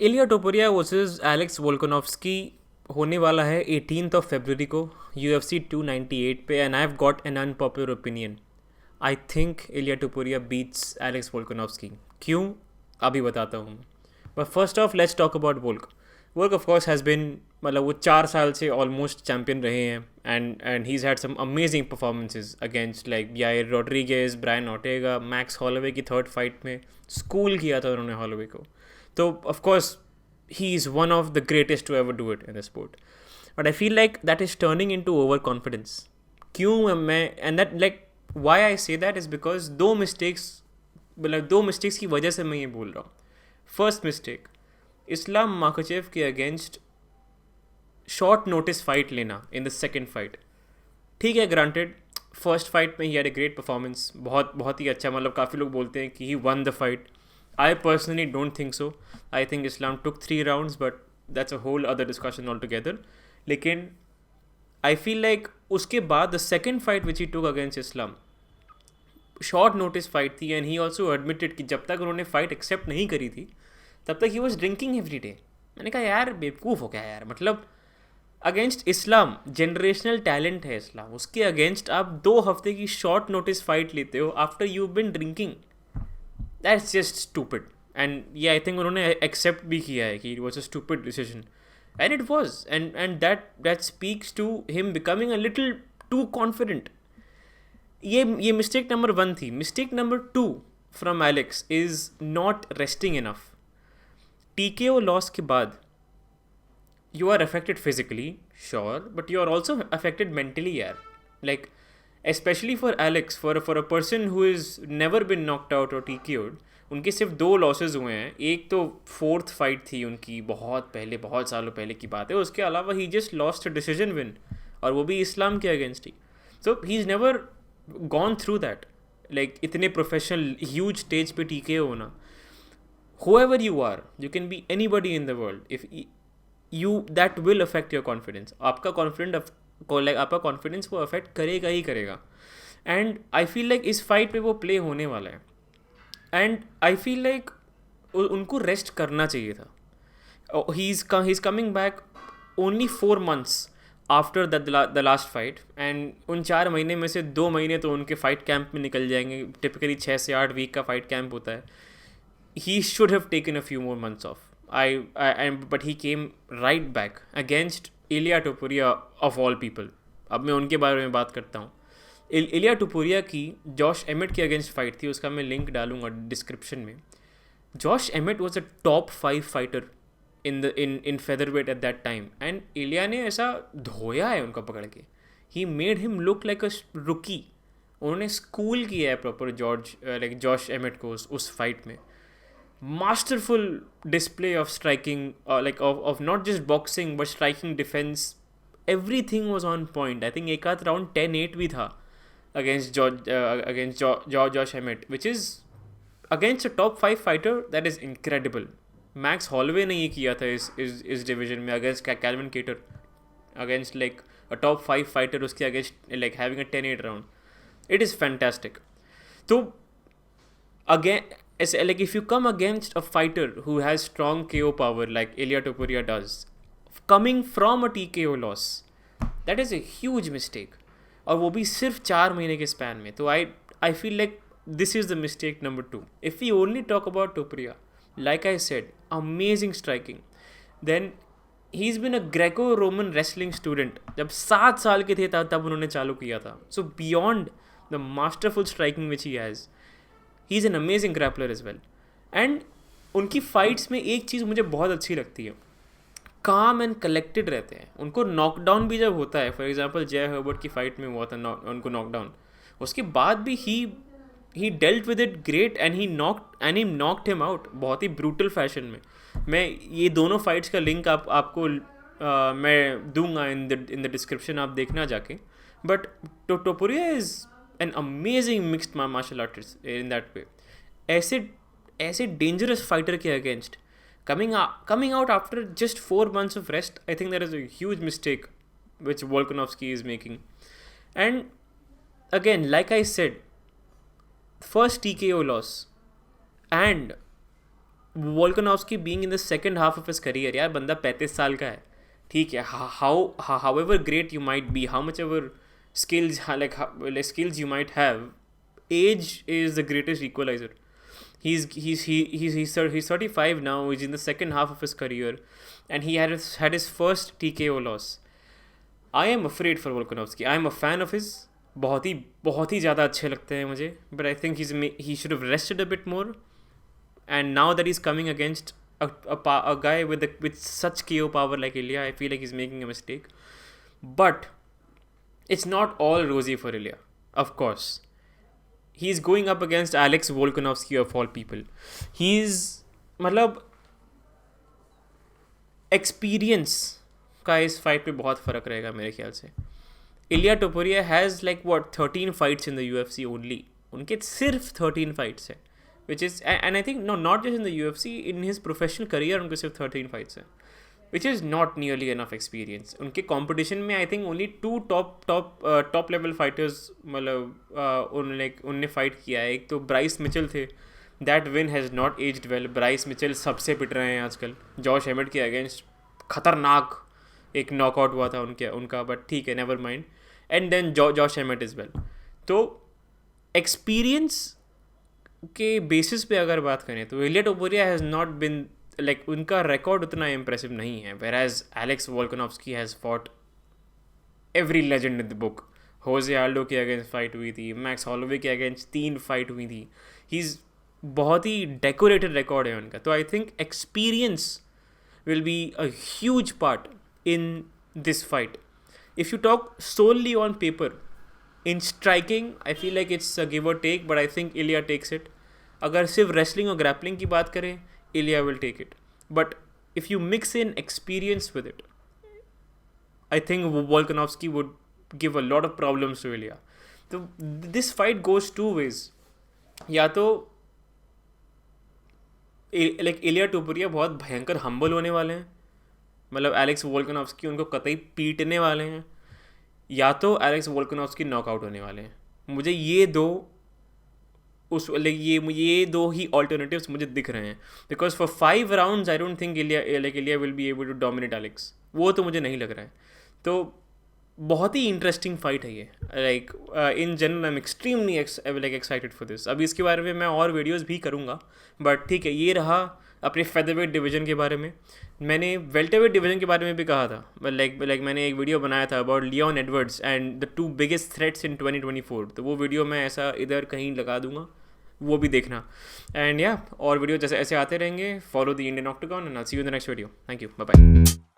इलिया टोपुरिया versus Alex Volkanovski होने वाला है 18th ऑफ फरवरी को UFC 298 पे and I have got an unpopular opinion. I think Ilia Topuria beats Alex Volkanovski. क्यों? अभी बताता हूँ. But first of let's talk about Volk. Volk of course has been मतलब वो 4 साल से ऑलमोस्ट चैम्पियन रहे हैं and he had some amazing performances against like Yair Rodriguez, Brian Ortega, Max Holloway की थर्ड फाइट में स्कूल किया था उन्होंने हॉलोवे को. तो of course he is one of the greatest to ever do it in the sport. But I feel like that is turning into overconfidence. क्यों मैं and that like why I say that is because दो mistakes की वजह से मैं ये बोल रहा हूँ. फर्स्ट मिस्टेक, इस्लाम माखाचेव के अगेंस्ट शॉर्ट नोटिस फाइट लेना इन द सेकेंड फाइट. ठीक है, ग्रांटेड फर्स्ट फाइट में he had a great performance, बहुत बहुत ही अच्छा. मतलब काफ़ी लोग बोलते हैं कि he won the fight. I personally don't think so. I think Islam took 3 rounds, but that's a whole other discussion altogether. लेकिन I feel like उसके बाद the second fight which he took against Islam, short notice fight थी and he also admitted कि जब तक उन्होंने fight accept नहीं करी थी तब तक he was drinking every day. मैंने कहा यार बेवकूफ़ हो गया यार. मतलब अगेंस्ट इस्लाम जनरेशनल टैलेंट है इस्लाम, उसके अगेंस्ट आप 2 हफ्ते की शॉर्ट नोटिस फाइट लेते हो after you been drinking. That's just stupid. And yeah, I think उन्होंने accept भी किया है कि it was a stupid decision. And it was. And that speaks to him becoming a little too confident. ये mistake number 1 थी. Mistake number 2 from Alex is not resting enough. TKO loss के बाद you are affected physically, sure, but you are also affected mentally यार. Like especially for Alex, for a person who has never been knocked out or TKO'd, उनके सिर्फ 2 losses हुए हैं. एक तो fourth fight थी उनकी बहुत पहले, बहुत सालों पहले की बात है. उसके अलावा he just lost a decision win, और वो भी इस्लाम के अगेंस्ट ही. So he is never gone through that. Like इतने प्रोफेशनल ह्यूज स्टेज पे TKO होना. whoever you are, you can be anybody in the world. If you that will affect your confidence. आपका confidence वो affect करेगा ही करेगा. And I feel like इस fight पे वो प्ले होने वाला है. एंड आई फील लाइक उनको रेस्ट करना चाहिए था. He is coming back only 4 months after the last fight. And उन 4 महीने में से 2 महीने तो उनके फाइट कैंप में निकल जाएंगे. टिपिकली 6 से 8 वीक का फाइट कैंप होता है. He should have taken a few more months off. But he came right back against Ilia Topuria of all people. अब मैं उनके बारे में बात करता हूँ. इलिया टोपुरिया की जॉश एमेट के अगेंस्ट फाइट थी, उसका मैं लिंक डालूंगा डिस्क्रिप्शन में. Josh Emmett was a top 5 fighter in featherweight at that time, and Ilia ने ऐसा धोया है उनको पकड़ के. He made him look like a rookie. उन्होंने स्कूल किया है प्रॉपर जॉश एमेट को उस फाइट में. masterful display of striking, of not just boxing but striking, defense, everything was on point. I think एक आध round 10-8 भी था against Josh Emmett, which is against a top 5 fighter. That is incredible. Max Holloway ने ये किया था इस division में against Calvin Kattar, against like a top 5 fighter, उसके against like having a 10-8 round. It is fantastic. तो again, like if you come against a fighter who has strong KO power like Ilia Topuria does, coming from a TKO loss, that is a huge mistake. और वो भी सिर्फ 4 महीने के span में. तो I feel like this is the mistake number 2. If we only talk about Topuria, like I said, amazing striking. Then he's been a Greco-Roman wrestling student. जब 7 साल के थे तब उन्होंने चालू किया था. So beyond the masterful striking which he has, he is an amazing grappler as well. And उनकी फाइट्स में एक चीज़ मुझे बहुत अच्छी लगती है, काम एंड कलेक्टेड रहते हैं. उनको नॉकडाउन भी जब होता है, फॉर एग्जांपल जय हर्बर्ट की फाइट में हुआ था उनको नॉकडाउन, उसके बाद भी he dealt with it great and he knocked him out बहुत ही ब्रूटल फैशन में. मैं ये दोनों फाइट्स का लिंक आपको मैं दूंगा इन द डिस्क्रिप्शन, आप देखना जाके. But टोपुरिया is an amazing mixed martial artist in that way. ऐसे dangerous fighter के against coming out after just 4 months of rest, I think that is a huge mistake which Volkanovski is making. And again, like I said, first TKO loss, and Volkanovski being in the second half of his career, यार बंदा 35 साल का है, ठीक है. How ever great you might be, how much ever skills skills you might have, age is the greatest equalizer. He's 35 now. He's in the second half of his career, and he had his first TKO loss. I am afraid for Volkanovski. I am a fan of his. बहुत ही ज़्यादा अच्छे लगते हैं मुझे. But I think he should have rested a bit more. And now that he's coming against a guy with such KO power like Ilya, I feel like he's making a mistake. But it's not all rosy for Ilya, of course. He's going up against Alex Volkanovski of all people. मतलब experience का इस fight पे बहुत फ़र्क रहेगा मेरे ख्याल से. Ilia Topuria has 13 fights in the UFC only. उनके सिर्फ 13 फाइट्स है, which is, and I think not just in the UFC, in his professional career उनके सिर्फ 13 फाइट्स है, which is not nearly enough experience. उनके competition में I think only 2 top level fighters मतलब उनने fight किया है. एक तो ब्राइस मिचेल थे. That win has not aged well. Bryce Mitchell सबसे पिट रहे हैं आजकल. जॉश हेमेट के अगेंस्ट खतरनाक एक नॉकआउट हुआ था उनका, बट ठीक है, never mind. And then Josh Emmett is well. तो एक्सपीरियंस के बेसिस पे अगर बात करें तो इलिया टोपुरिया हैज़ नॉट बिन उनका रिकॉर्ड उतना इम्प्रेसिव नहीं है. whereas Alex Volkanovski has fought every legend in the book. Jose Aldo के अगेंस्ट फाइट हुई थी, मैक्स हॉलोवे के अगेंस्ट 3 फाइट हुई थी. बहुत ही डेकोरेटेड रिकॉर्ड है उनका. तो I think experience will be a huge part in this fight. If you talk solely on paper, in striking I feel like it's a give और take, but I think Ilia takes it. अगर सिर्फ wrestling और grappling की बात करें, Ilya will take it. But if you mix in experience with it, I think Volkanovski would give a lot of problems to Ilya. So this fight goes 2 ways. या तो Ilya Topuria बहुत भयंकर humble होने वाले हैं, मतलब Alex Volkanovski उनको कतई पीटने वाले हैं, या तो एलेक्स वोल्कानोव्स्की नॉकआउट होने वाले हैं. मुझे ये दो ये दो ही ऑल्टरनेटिव्स मुझे दिख रहे हैं. Because for 5 rounds I don't think Ilia will be able to dominate Alex. वो तो मुझे नहीं लग रहा है. तो बहुत ही इंटरेस्टिंग फाइट है ये. In general I am extremely excited for this. अभी इसके बारे में मैं और वीडियोज़ भी करूँगा, बट ठीक है, ये रहा अपने फेदरवेट डिवीज़न के बारे में. मैंने वेल्टरवेट डिवीज़न के बारे में भी कहा था. मैंने एक वीडियो बनाया था about Leon Edwards and the 2 biggest threats in 2024. तो वो वीडियो मैं ऐसा इधर कहीं लगा दूंगा, वो भी देखना. एंड या और वीडियो जैसे ऐसे आते रहेंगे. Follow the Indian Octagon and I see you in the next video. Thank you, bye bye.